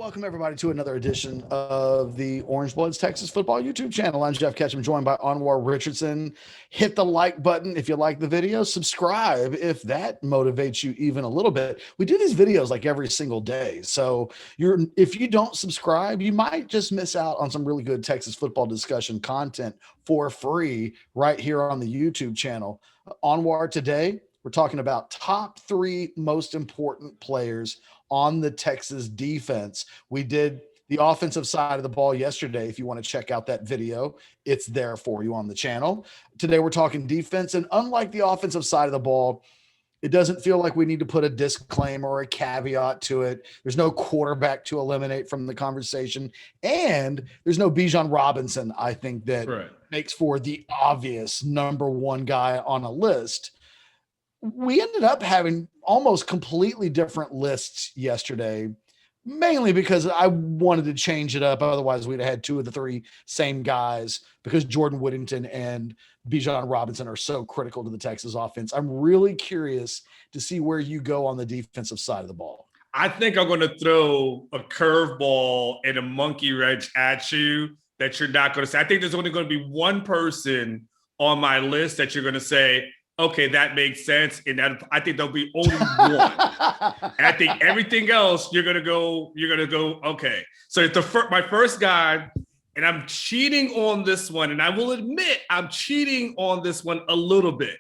Welcome, everybody, to another edition of the Orange Bloods Texas Football YouTube channel. I'm Geoff Ketchum, joined by Anwar Richardson. Hit the like button if you like the video. Subscribe if that motivates you even a little bit. We do these videos like every single day. So if you don't subscribe, you might just miss out on some really good Texas football discussion content for free right here on the YouTube channel. Anwar, today, we're talking about top 3 most important players on the Texas defense. We did the offensive side of the ball yesterday. If you want to check out that video, it's there for you on the channel. Today, we're talking defense. And unlike the offensive side of the ball, it doesn't feel like we need to put a disclaimer or a caveat to it. There's no quarterback to eliminate from the conversation. And there's no Bijan Robinson, I think, that makes for the obvious number one guy on a list. We ended up having almost completely different lists yesterday, mainly because I wanted to change it up. Otherwise, we'd have had 2 of the 3 same guys because Jordan Whittington and Bijan Robinson are so critical to the Texas offense. I'm really curious to see where you go on the defensive side of the ball. I think I'm going to throw a curveball and a monkey wrench at you that you're not going to say. I think there's only going to be one person on my list that you're going to say, okay, that makes sense. And that, I think there'll be only one. And I think everything else, you're gonna go, okay. So it's my first guy, and I'm cheating on this one, and I will admit I'm cheating on this one a little bit,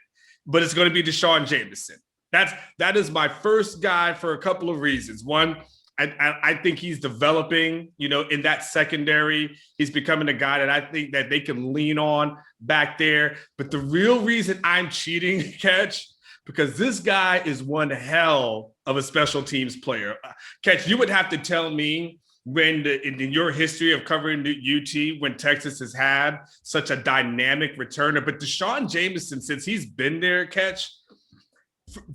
but it's gonna be Jamison. That is my first guy for a couple of reasons. One, I think he's developing, in that secondary. He's becoming a guy that I think that they can lean on back there. But the real reason I'm cheating, Catch, because this guy is one hell of a special teams player. Catch, you would have to tell me when in your history of covering the UT, when Texas has had such a dynamic returner. But Jamison, since he's been there, Catch,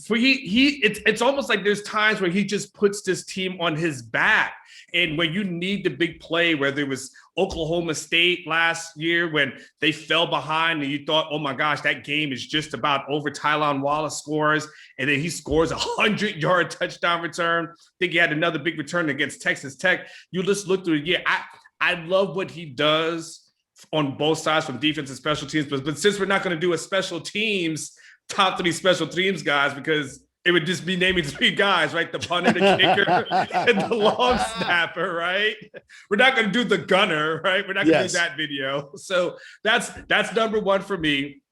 it's almost like there's times where he just puts this team on his back. And when you need the big play, whether it was Oklahoma State last year when they fell behind and you thought, oh my gosh, that game is just about over, Tylan Wallace scores, and then he scores a 100-yard touchdown return. I think he had another big return against Texas Tech. You just look through it. Yeah, I love what he does on both sides from defense and special teams. But since we're not going to do a special teams top 3 special teams guys, because it would just be naming 3 guys, right? The punter, the kicker, and the long snapper, right? We're not going to do the gunner, right? We're not going to do that video. So that's number 1 for me.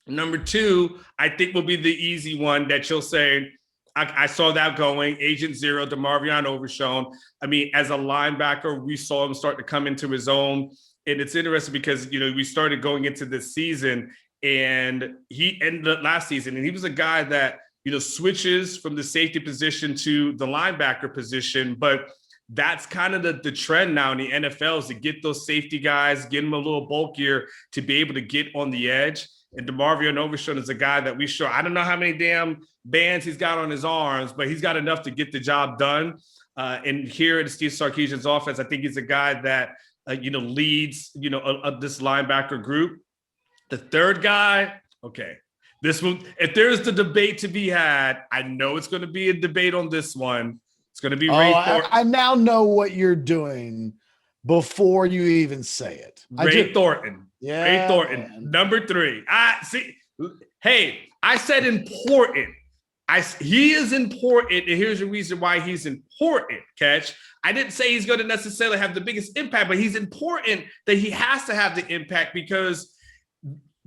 Number 2, I think will be the easy one that you'll say, I saw that going. Agent Zero, DeMarvion Overshown. I mean, as a linebacker, we saw him start to come into his own. And it's interesting because, we started going into this season, and he ended up last season, and he was a guy that, switches from the safety position to the linebacker position. But that's kind of the trend now in the NFL, is to get those safety guys, get them a little bulkier to be able to get on the edge. And DeMarvion Overshown is a guy that we show. I don't know how many damn bands he's got on his arms, but he's got enough to get the job done. And here at Steve Sarkisian's offense, I think he's a guy that, leads, this linebacker group. The third guy, okay, this one, if there's the debate to be had, I know it's going to be a debate on this one. It's going to be Ray Thornton. I now know what you're doing before you even say it. Ray Thornton. Yeah. Ray Thornton, man. Number 3. Hey, I said important. He is important, and here's the reason why he's important, Catch. I didn't say he's going to necessarily have the biggest impact, but he's important that he has to have the impact because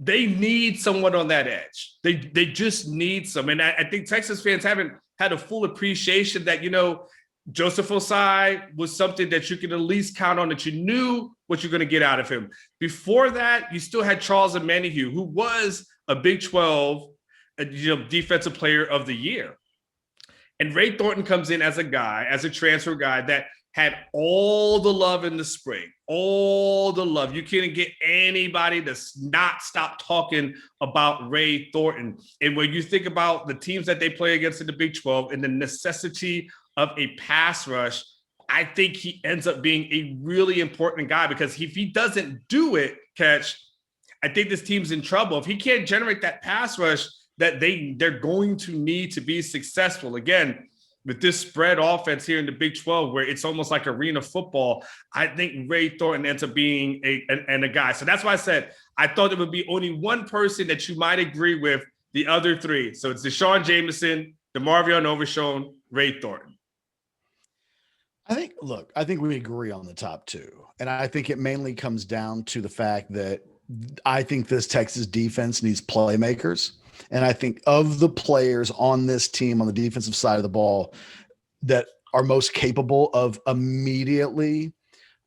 they need someone on that edge. They just need some. And I think Texas fans haven't had a full appreciation that, Joseph Osai was something that you could at least count on, that you knew what you're going to get out of him. Before that, you still had Charles Omenihu, who was a Big 12 defensive player of the year. And Ray Thornton comes in as a transfer guy that had all the love in the spring, all the love. You couldn't get anybody to not stop talking about Ray Thornton. And when you think about the teams that they play against in the Big 12 and the necessity of a pass rush, I think he ends up being a really important guy, because if he doesn't do it, Catch, I think this team's in trouble. If he can't generate that pass rush that they're going to need to be successful. Again, with this spread offense here in the Big 12, where it's almost like arena football, I think Ray Thornton ends up being a guy. So that's why I said I thought there would be only one person that you might agree with the other three. So it's Deshaun Jamison, DeMarvion Overshown, Ray Thornton. I think we agree on the top two. And I think it mainly comes down to the fact that I think this Texas defense needs playmakers. And I think of the players on this team on the defensive side of the ball that are most capable of immediately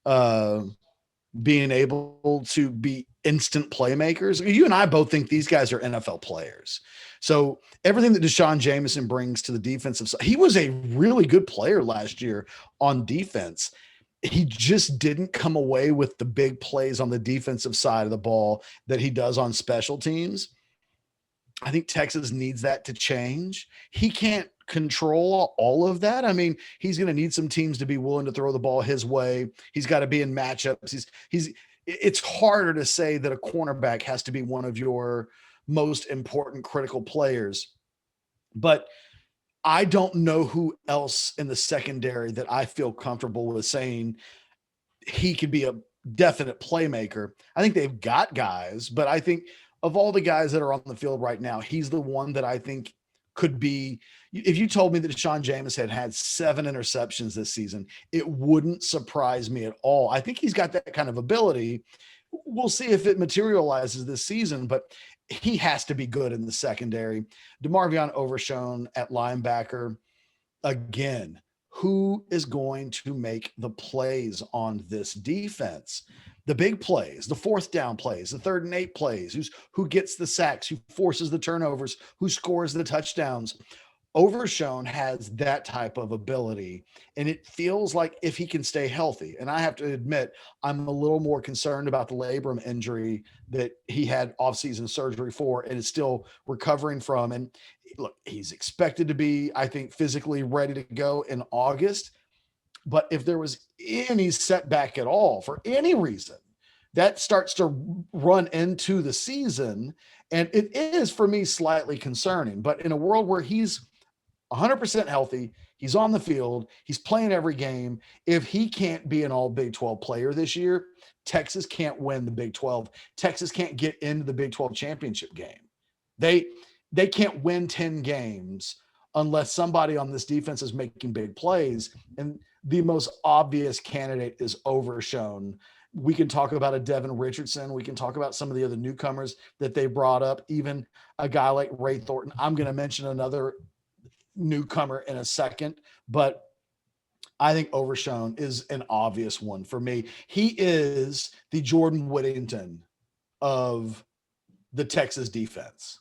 being able to be instant playmakers. You and I both think these guys are NFL players. So everything that Deshaun Jamison brings to the defensive side, he was a really good player last year on defense. He just didn't come away with the big plays on the defensive side of the ball that he does on special teams. I think Texas needs that to change. He can't control all of that. I mean, he's going to need some teams to be willing to throw the ball his way. He's got to be in matchups. It's harder to say that a cornerback has to be one of your most important critical players. But I don't know who else in the secondary that I feel comfortable with saying he could be a definite playmaker. I think they've got guys, but I think of all the guys that are on the field right now, he's the one that I think could be. If you told me that Deshaun Jamison had 7 interceptions this season, it wouldn't surprise me at all. I think he's got that kind of ability. We'll see if it materializes this season, but he has to be good in the secondary. DeMarvion Overshown at linebacker. Again, who is going to make the plays on this defense? The big plays, the 4th down plays, the 3rd and 8 plays, who gets the sacks, who forces the turnovers, who scores the touchdowns. Overshown has that type of ability, and it feels like if he can stay healthy, and I have to admit, I'm a little more concerned about the labrum injury that he had offseason surgery for and is still recovering from. And look, he's expected to be, I think, physically ready to go in August. But if there was any setback at all for any reason, that starts to run into the season. And it is, for me, slightly concerning. But in a world where he's 100% healthy, he's on the field, he's playing every game. If he can't be an all Big 12 player this year, Texas can't win the Big 12. Texas can't get into the Big 12 championship game. They can't win 10 games unless somebody on this defense is making big plays. And the most obvious candidate is Overshown. We can talk about a Devin Richardson. We can talk about some of the other newcomers that they brought up, even a guy like Ray Thornton. I'm going to mention another newcomer in a second, but I think Overshown is an obvious one for me. He is the Jordan Whittington of the Texas defense.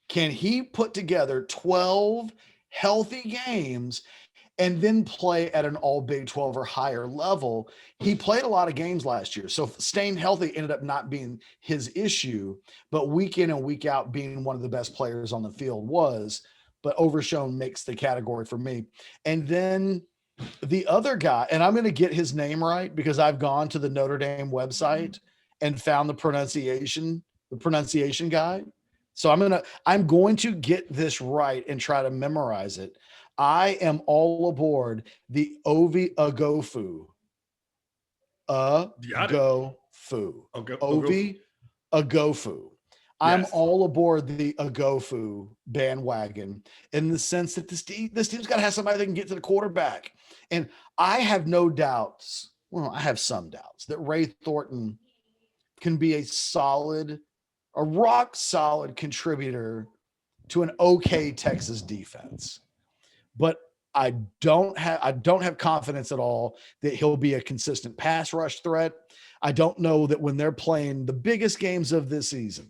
Can he put together 12 healthy games and then play at an all Big 12 or higher level? He played a lot of games last year, so staying healthy ended up not being his issue, but week in and week out being one of the best players on the field was. But Overshown makes the category for me. And then the other guy, and I'm going to get his name right because I've gone to the Notre Dame website and found the pronunciation guide. So I'm going to get this right and try to memorize it. I am all aboard the Ovie Oghoufo. Ovie Oghoufo. I'm all aboard the Oghoufo bandwagon in the sense that this team's got to have somebody that can get to the quarterback. And I have no doubts. Well, I have some doubts that Ray Thornton can be a rock solid contributor to an okay Texas defense. But I don't have confidence at all that he'll be a consistent pass rush threat. I don't know that when they're playing the biggest games of this season,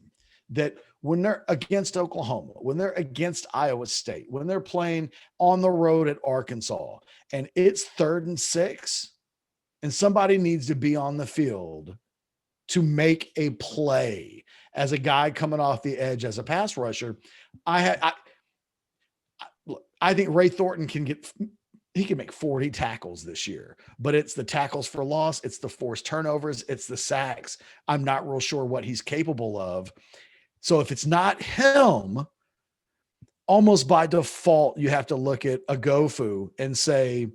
that when they're against Oklahoma, when they're against Iowa State, when they're playing on the road at Arkansas, and it's 3rd and 6, and somebody needs to be on the field to make a play as a guy coming off the edge as a pass rusher, I think Ray Thornton can make 40 tackles this year, but it's the tackles for loss, it's the forced turnovers, it's the sacks. I'm not real sure what he's capable of. So if it's not him, almost by default, you have to look at Oghoufo and say,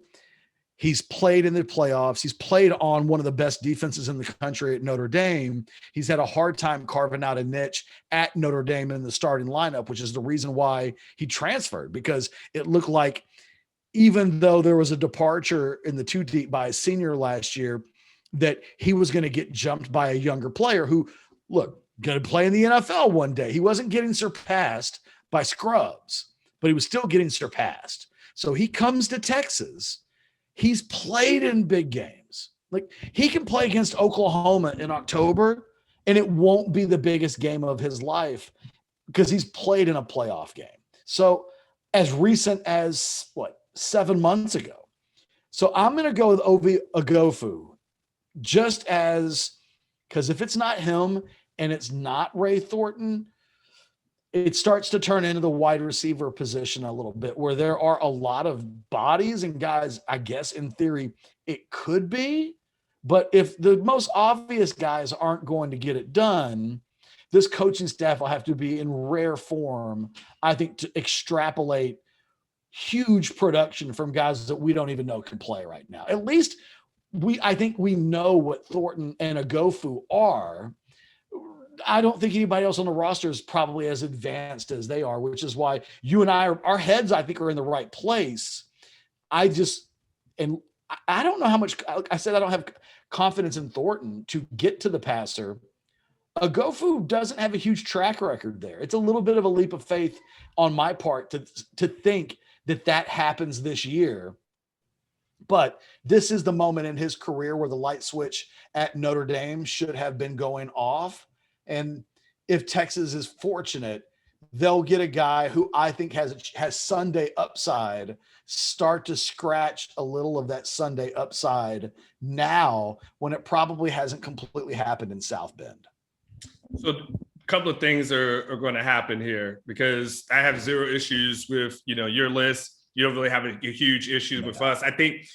he's played in the playoffs. He's played on one of the best defenses in the country at Notre Dame. He's had a hard time carving out a niche at Notre Dame in the starting lineup, which is the reason why he transferred, because it looked like even though there was a departure in the two deep by a senior last year, that he was going to get jumped by a younger player who, look, going to play in the NFL one day. He wasn't getting surpassed by scrubs, but he was still getting surpassed. So he comes to Texas. He's played in big games. Like, he can play against Oklahoma in October, and it won't be the biggest game of his life because he's played in a playoff game. So as recent as, 7 months ago. So I'm going to go with Ovie Oghoufo, just as, because if it's not him and it's not Ray Thornton, it starts to turn into the wide receiver position a little bit, where there are a lot of bodies and guys, I guess in theory, it could be. But if the most obvious guys aren't going to get it done, this coaching staff will have to be in rare form, I think, to extrapolate huge production from guys that we don't even know can play right now. At least I think we know what Thornton and Oghoufo are. I don't think anybody else on the roster is probably as advanced as they are, which is why you and our heads, I think, are in the right place. I don't know how much, like I said, I don't have confidence in Thornton to get to the passer. Oghoufo doesn't have a huge track record there. It's a little bit of a leap of faith on my part to think that happens this year. But this is the moment in his career where the light switch at Notre Dame should have been going off. And if Texas is fortunate, they'll get a guy who I think has Sunday upside, start to scratch a little of that Sunday upside now, when it probably hasn't completely happened in South Bend. So a couple of things are going to happen here, because I have zero issues with, your list. You don't really have a huge issue with us. I think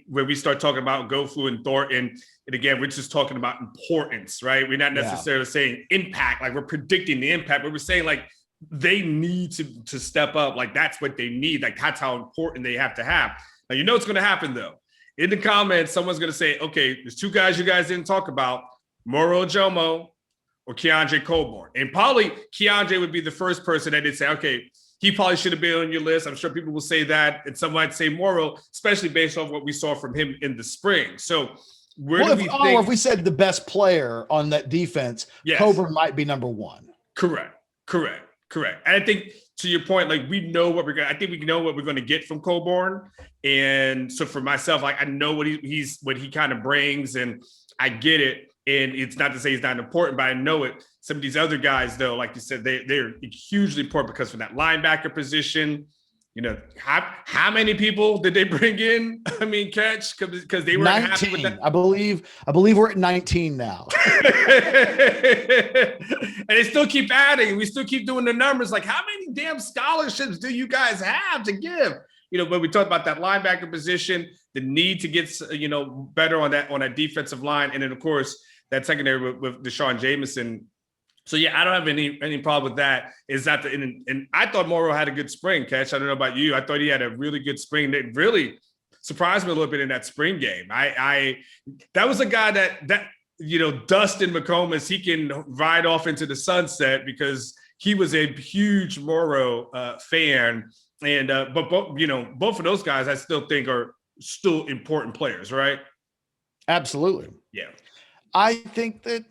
when we start talking about Oghoufo and Thornton, and again, we're just talking about importance, right? We're not necessarily saying impact, like we're predicting the impact, but we're saying like they need to step up. Like that's what they need. Like that's how important they have to have. Now, what's going to happen though. In the comments, someone's going to say, okay, there's two guys you guys didn't talk about, Moro Jomo or Keondre Coburn. And probably Keondre would be the first person that they'd say, okay, he probably should have been on your list. I'm sure people will say that. And some might say Moro, especially based off what we saw from him in the spring. So if we said the best player on that defense, yes, Coburn might be number one. Correct. And I think to your point, like we know what I think we know what we're going to get from Coburn. And so for myself, like I know what he kind of brings, and I get it. And it's not to say he's not important, but I know it. Some of these other guys, though, like you said, they're hugely important, because for that linebacker position, how many people did they bring in? I mean, Catch, because they were 19. Happy with that. I believe we're at 19 now. And they still keep adding. We still keep doing the numbers. Like, how many damn scholarships do you guys have to give? When we talk about that linebacker position, the need to get better on that defensive line, and then of course that secondary with Deshaun Jamison. So yeah, I don't have any problem with that. Is that and I thought Moro had a good spring, Catch. I don't know about you. I thought he had a really good spring. That really surprised me a little bit in that spring game. That was a guy that Dustin McComas, he can ride off into the sunset, because he was a huge Moro fan. And but both of those guys I still think are still important players, right? Absolutely. Yeah. I think that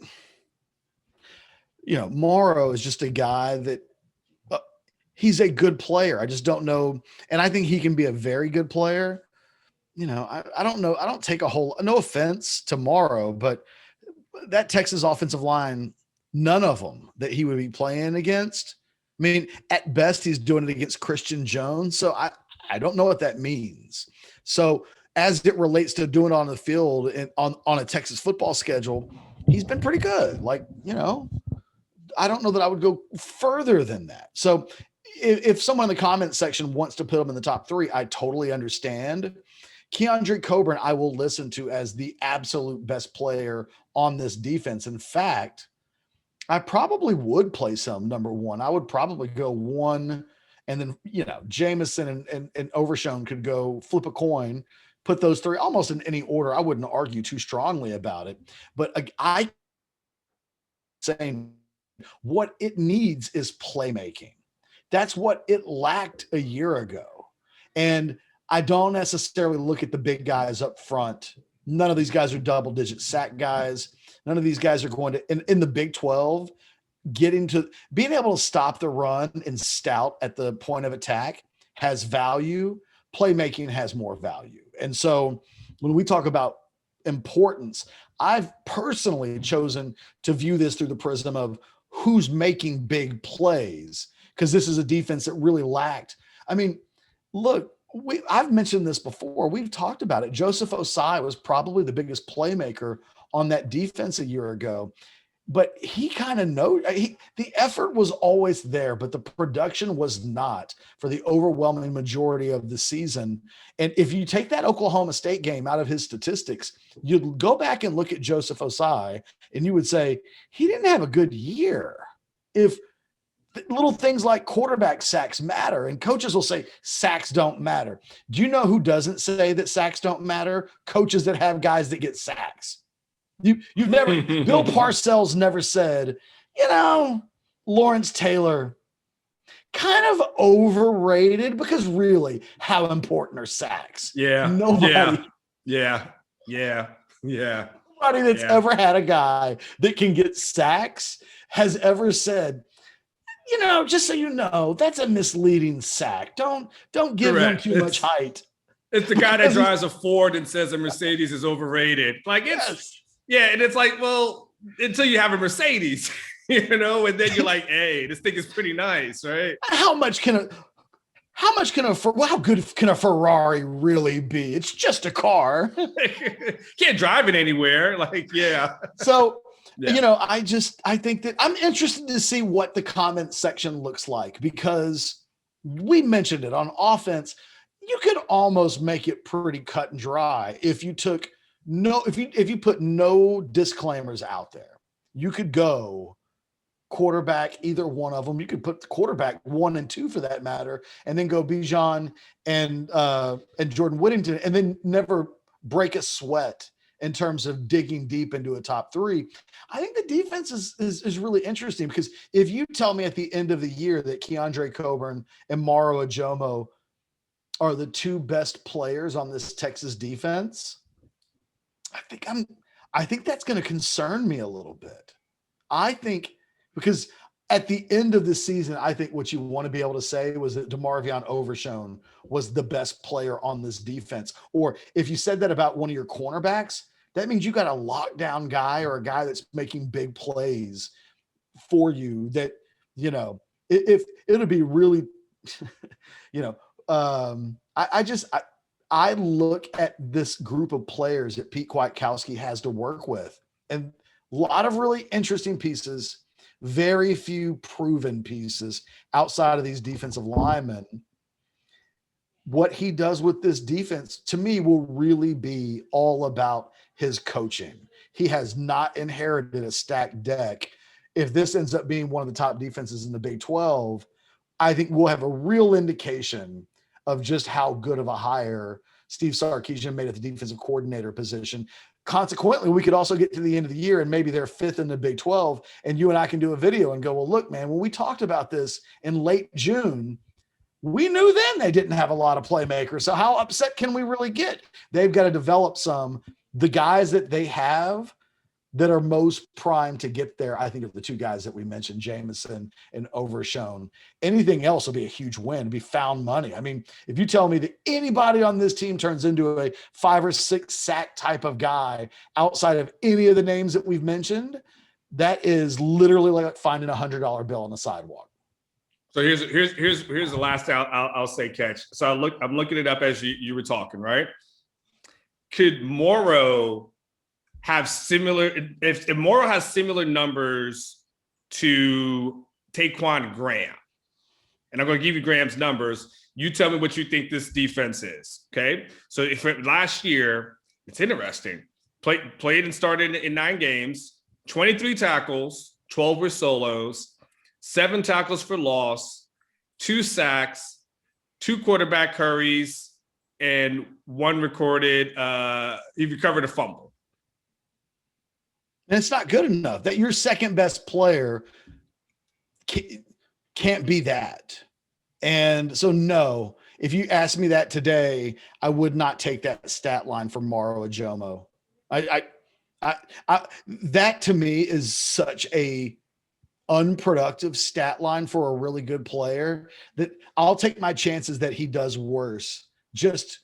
Moro is just a guy that he's a good player. I just don't know, and I think he can be a very good player. I don't know. I don't take no offense to Moro, but that Texas offensive line, none of them that he would be playing against. I mean, at best, he's doing it against Christian Jones. So I don't know what that means. So as it relates to doing it on the field and on a Texas football schedule, he's been pretty good. Like, I don't know that I would go further than that. So if someone in the comments section wants to put him in the top three, I totally understand. Keondre Coburn, I will listen to as the absolute best player on this defense. In fact, I probably would place him number one. I would probably go 1 And then, Jamison and Overshown could go flip a coin, put those three almost in any order. I wouldn't argue too strongly about it. But I saying what it needs is playmaking. That's what it lacked a year ago. And I don't necessarily look at the big guys up front. None of these guys are double-digit sack guys. None of these guys are going to, in the Big 12, being able to stop the run and stout at the point of attack has value. Playmaking has more value. And so when we talk about importance, I've personally chosen to view this through the prism of who's making big plays, because this is a defense that really lacked. I mean, look, I've mentioned this before. We've talked about it. Joseph Osai was probably the biggest playmaker on that defense a year ago, but he kind of the effort was always there, but the production was not for the overwhelming majority of the season. And if you take that Oklahoma State game out of his statistics, you'd go back and look at Joseph Osai and you would say he didn't have a good year. If little things like quarterback sacks matter, and coaches will say sacks don't matter. Do you know who doesn't say that sacks don't matter? Coaches that have guys that get sacks. You've never, Bill Parcells never said, Lawrence Taylor kind of overrated, because really, how important are sacks? Yeah. Nobody. Yeah. Nobody that's ever had a guy that can get sacks has ever said, just so you know, that's a misleading sack. Don't give him too much height. It's the guy that drives a Ford and says a Mercedes is overrated. Like and it's like, well, until you have a Mercedes, and then you're like, hey, this thing is pretty nice, right? How good can a Ferrari really be? It's just a car. Can't drive it anywhere. So, I think that I'm interested to see what the comment section looks like, because we mentioned it on offense. You could almost make it pretty cut and dry if you put no disclaimers out there. You could go quarterback, either one of them. You could put the quarterback 1 and 2 for that matter, and then go Bijan and Jordan Whittington, and then never break a sweat in terms of digging deep into a top 3. I think the defense is really interesting, because if you tell me at the end of the year that Keandre Coburn and Maro Ajomo are the 2 best players on this Texas defense, I think that's going to concern me a little bit. I think, because at the end of the season, I think what you want to be able to say was that DeMarvion Overshown was the best player on this defense. Or if you said that about one of your cornerbacks, that means you got a lockdown guy or a guy that's making big plays for you that, if it'll be really, I look at this group of players that Pete Kwiatkowski has to work with, and a lot of really interesting pieces, very few proven pieces outside of these defensive linemen. What he does with this defense, to me, will really be all about his coaching. He has not inherited a stacked deck. If this ends up being one of the top defenses in the Big 12, I think we'll have a real indication of just how good of a hire Steve Sarkisian made at the defensive coordinator position. Consequently, we could also get to the end of the year and maybe they're 5th in the Big 12, and you and I can do a video and go, well, look, man, when we talked about this in late June, we knew then they didn't have a lot of playmakers. So how upset can we really get? They've got to develop the guys that they have that are most primed to get there. I think of the 2 guys that we mentioned, Jamison and Overshown. Anything else will be a huge win. It'll be found money. I mean, if you tell me that anybody on this team turns into a 5 or 6 sack type of guy outside of any of the names that we've mentioned, that is literally like finding $100 bill on the sidewalk. So here's the last I'll say, Catch. So I'm looking it up as you were talking, right? Could Morrow have similar, if Morrow has similar numbers to Taquan Graham, and I'm going to give you Graham's numbers, you tell me what you think this defense is, okay? So if last year, it's interesting, played and started in 9 games, 23 tackles, 12 were solos, 7 tackles for loss, 2 sacks, 2 quarterback hurries, and 1 recorded. He recovered a fumble. And it's not good enough that your second best player can't be that. And so, no, if you asked me that today, I would not take that stat line from Maro Ajomo. That to me is such a unproductive stat line for a really good player that I'll take my chances that he does worse just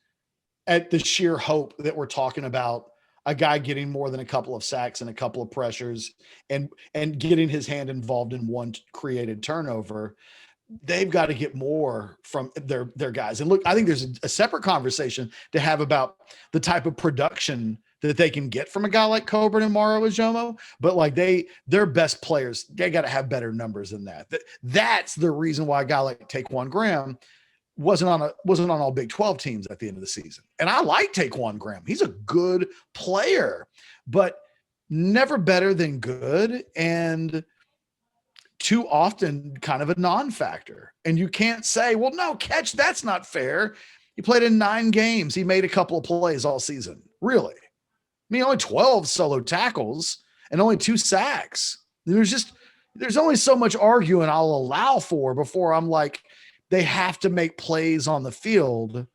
at the sheer hope that we're talking about a guy getting more than a couple of sacks and a couple of pressures and getting his hand involved in one created turnover. They've got to get more from their guys. And look, I think there's a separate conversation to have about the type of production that they can get from a guy like Coburn and Maro Ajomo, but like their best players, they got to have better numbers than that. That's the reason why a guy like Taquan Graham wasn't on all Big 12 teams at the end of the season. And I like Taquan Graham. He's a good player, but never better than good. And too often kind of a non-factor. And you can't say, well, no, Ketch, that's not fair. He played in 9 games. He made a couple of plays all season. Really? I mean, only 12 solo tackles and only 2 sacks. There's only so much arguing I'll allow for before I'm like, they have to make plays on the field. And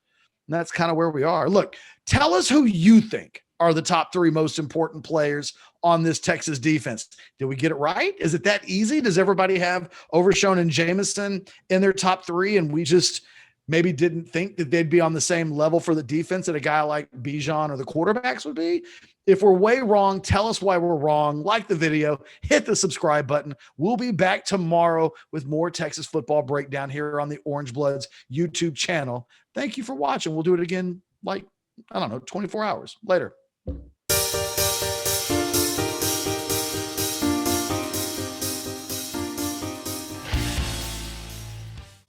that's kind of where we are. Look, tell us who you think are the top 3 most important players on this Texas defense. Did we get it right? Is it that easy? Does everybody have Overshown and Jamison in their top 3? And we just maybe didn't think that they'd be on the same level for the defense that a guy like Bijan or the quarterbacks would be. If we're way wrong, tell us why we're wrong. Like the video, hit the subscribe button. We'll be back tomorrow with more Texas football breakdown here on the Orange Bloods YouTube channel. Thank you for watching. We'll do it again, 24 hours later.